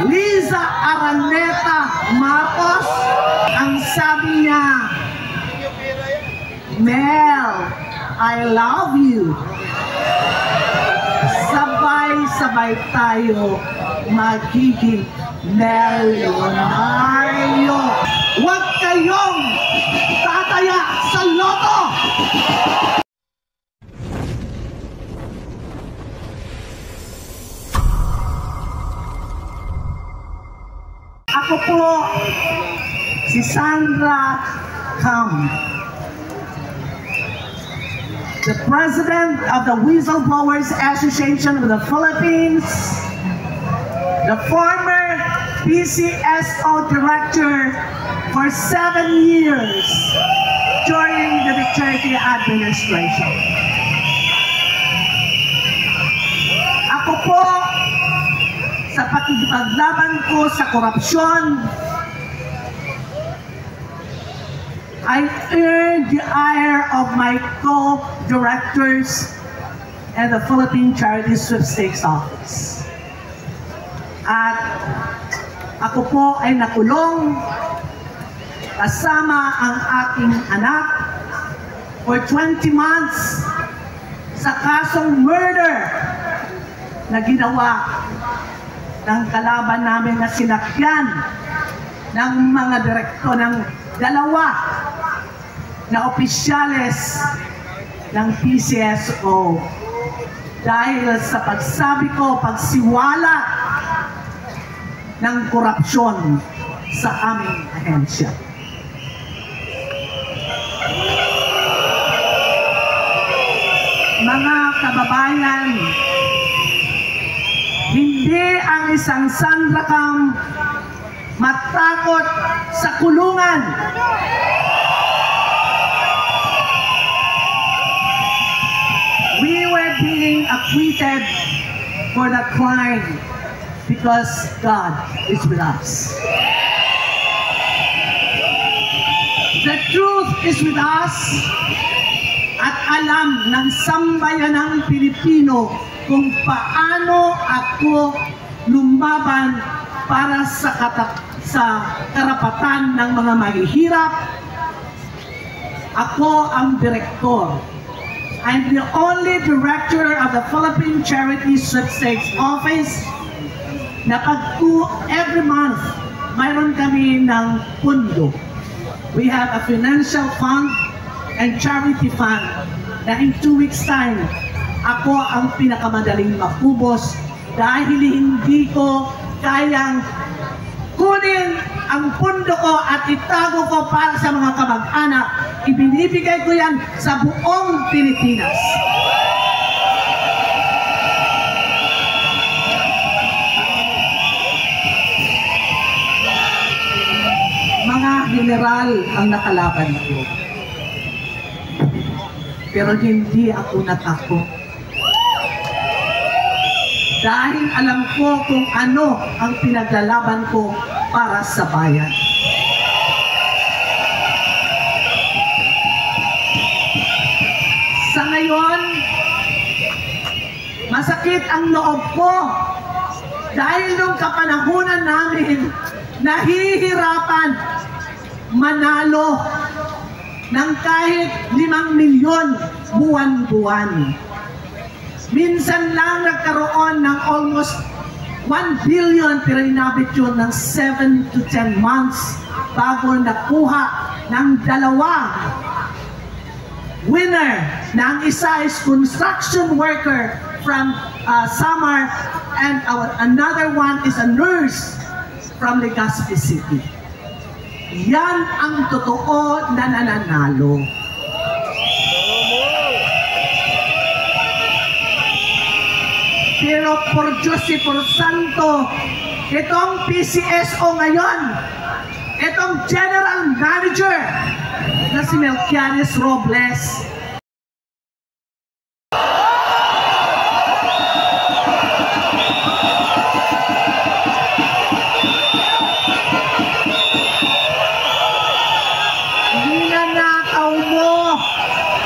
Liza Araneta Marcos, ang sabi niya, Mel, I love you. Sabay-sabay tayo magiging milyonaryo. Huwag kayong tataya sa loto! Ako po, si Sandra Cam, the President of the Whistleblowers Association of the Philippines, the former PCSO Director for 7 years during the Duterte administration. Ako po, sa pakikipaglaban ko sa korupsyon, I earned the ire of my co-directors and the Philippine Charity Sweepstakes Office. At ako po ay nakulong kasama ang aking anak for 20 months sa kasong murder na ginawa ng kalaban namin na sinakyan ng mga direktor ng dalawa na opisyales ng PCSO dahil sa pagsabi ko, pagsiwala ng korupsyon sa aming ahensya. Mga kababayan, hindi ang isang Sandra Cam matakot sa kulungan. We were being acquitted for the crime because God is with us. The truth is with us at alam ng sambayanang Pilipino kung paano ako lumaban para sa karapatan ng mga mahihirap. Ako ang direktor. I'm the only director of the Philippine Charity Sweepstakes Office na every month mayroon kami ng pundo. We have a financial fund and charity fund na in 2 weeks time ako ang pinakamadaling makubos dahil hindi ko kayang kunin ang pundo ko at itago ko para sa mga kamag-anak. Ibinibigay ko yan sa buong Pilipinas. Mga general ang nakalaban ko. Pero hindi ako natakot. Dahil alam ko kung ano ang pinaglalaban ko para sa bayan. Sa ngayon, masakit ang loob ko dahil nung kapanahunan namin, nahihirapan manalo ng kahit 5 milyon buwan-buwan. Minsan lang nagkaroon ng almost 1 billion pero inabot yun ng 7 to 10 months bago nakuha ng dalawa. Winner na ang isa is construction worker from Samar and another one is a nurse from Legazpi City. Yan ang totoo na nananalo. Pero por Diyos y por Santo, itong PCSO ngayon, itong General Manager na si Melquiades Robles,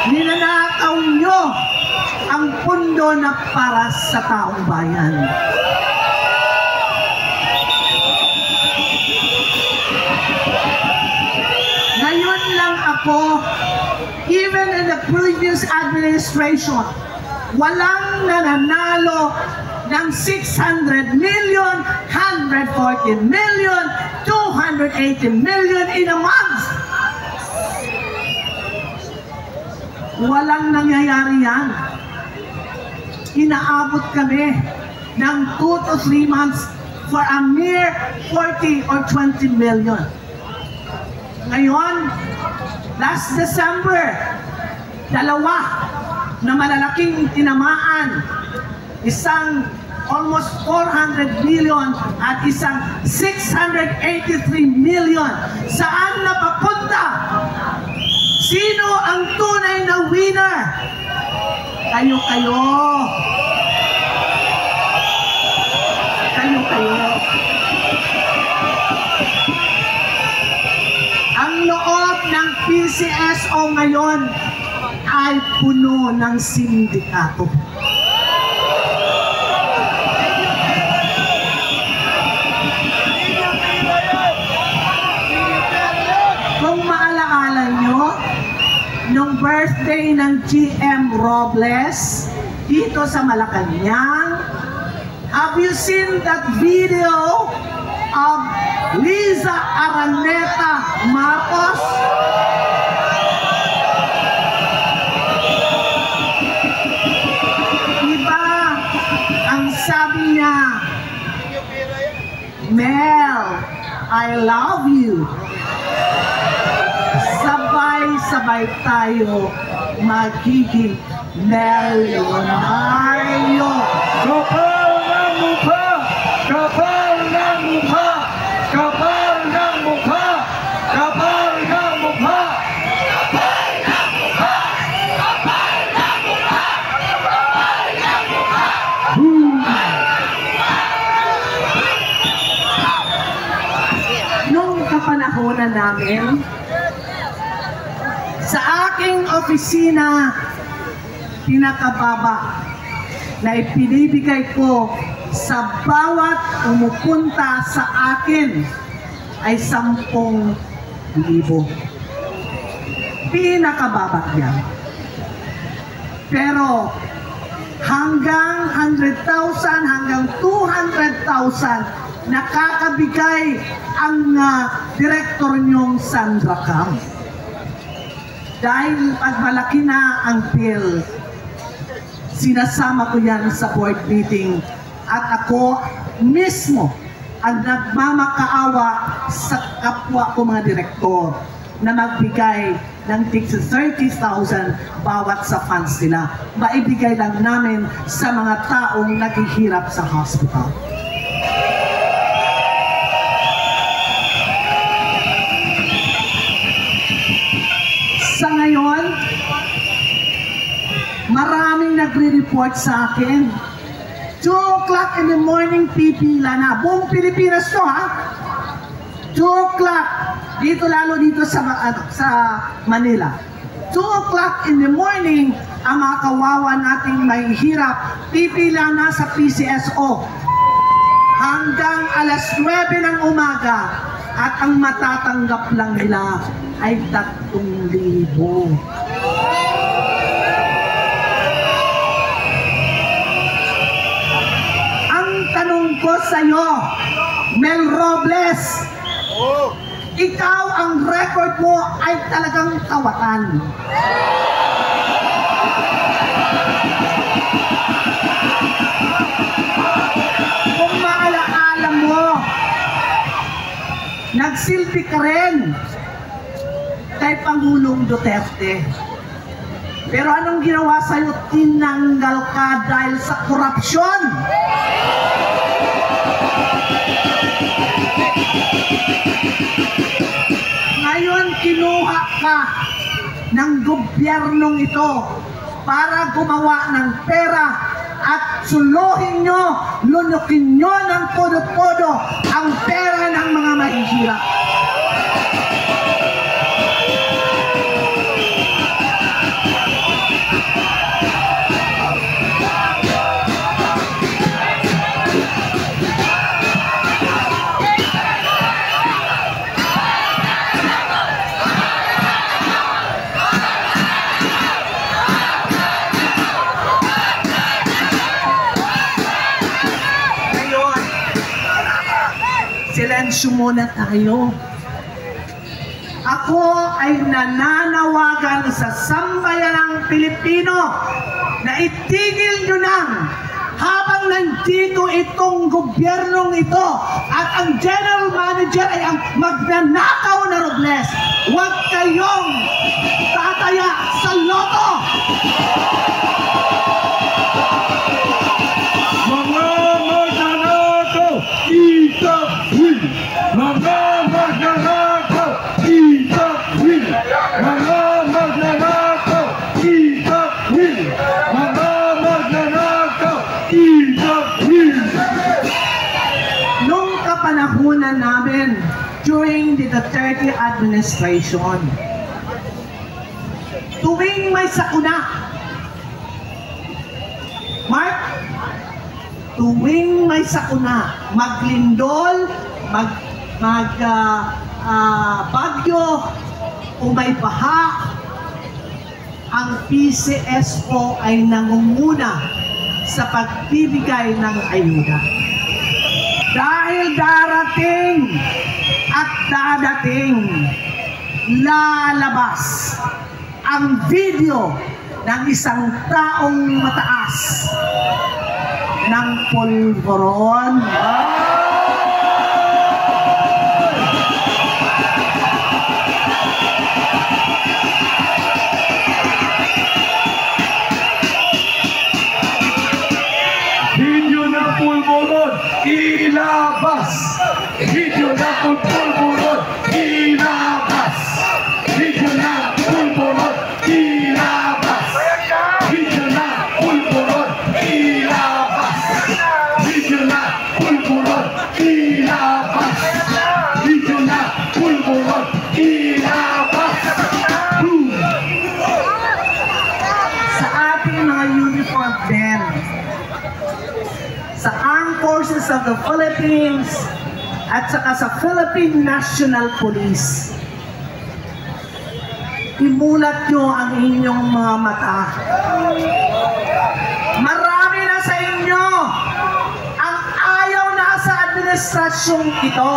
ninanakaw nyo ang pundo na para sa taong bayan. previous administration, walang nananalo ng 600 million, 140 million, 280 million in a month. Walang nangyayari yan. Inaabot kami ng 2 to 3 months for a mere 40 or 20 million. Ngayon, last December, dalawa na malalaking tinamaan, isang almost 400 million at isang 683 million. Saan napapunta? Sino ang tunay na winner? Kayo-kayo. Kayo-kayo. Ang loob ng PCSO ngayon ay puno ng sindikato. Kung maalaala nyo, nung birthday ng GM Robles dito sa Malacanang, have you seen that video of Liza Araneta Marcos? Diba ang sabi niya, Mel, I love you. Sabay-sabay tayo magiging milyonaryo. Kapal ng mukha! Kapal ng mukha! Kapal ng mukha! Kapal ng mukha! Kapal ng mukha! Kapal ng mukha! Kapal ng mukha! Nung kapanahonan namin, sa aking opisina, pinakababa na ipinibigay ko sa bawat umupunta sa akin ay 10,000. Pinakababa yan. Pero hanggang 100,000, hanggang 200,000, nakakabigay ang direktor niyong Sandra Cam. Dahil pag malaki na ang bill, sinasama ko yan sa board meeting at ako mismo ang nagmamakaawa sa kapwa ko mga direktor na magbigay ng tigsa 30,000 bawat sa funds nila. Maibigay lang namin sa mga taong naghihirap sa hospital. Sa ngayon, maraming nagre-report sa akin. 2 o'clock in the morning, pipila na. Buong Pilipinas to, ha? 2 o'clock. Dito, lalo dito sa Manila. 2 o'clock in the morning, ang mga kawawa nating mahihirap, pipila na sa PCSO. Hanggang alas 9 ng umaga. At ang matatanggap lang nila ay 3,000. Ang tanong ko sa iyo, Mel Robles, ikaw ang record mo ay talagang kawatan. Kung maalaala mo, nagsilbi ka rin kay Pangulong Duterte. Pero anong ginawa sa'yo? Tinanggal ka dahil sa korupsyon. Ngayon, kinuha ka ng gobyernong ito para gumawa ng pera at suluhin nyo, lunukin nyo ng podo-podo ang pera ng mga mahihirap. Silensyo muna tayo. Ako ay nananawagan sa sambayanang Pilipino na itigil nyo nang habang nandito itong gobyernong ito at ang general manager ay ang magnanakaw na Robles. Huwag kayong tataya sa loto! Mga magnanakaw, itagwin! Mga magnanakaw, itagwin! Mga magnanakaw, itagwin! Mga magnanakaw, itagwin! Nung kapanahunan namin during the Duterte administration, tuwing may sakuna, Mark, tuwing may sakuna, maglindol, bagyo, o may baha, ang PCS po ay nangunguna sa pagbibigay ng ayuda. Dahil darating at dadating, lalabas ang video ng isang taong mataas ng pulburon. Video ng pulburon, ilabas! Video ng pulburon, ilabas! Video ng pulburon, ilabas! Video ng pulburon, ilabas! Video ng pulburon, ilabas! Video ng pulburon, ilabas! Sa ating mga uniform men, sa Armed Forces of the Philippines, at saka sa Philippine National Police, imulat nyo ang inyong mga mata. Marami na sa inyo ang ayaw na sa administrasyong ito.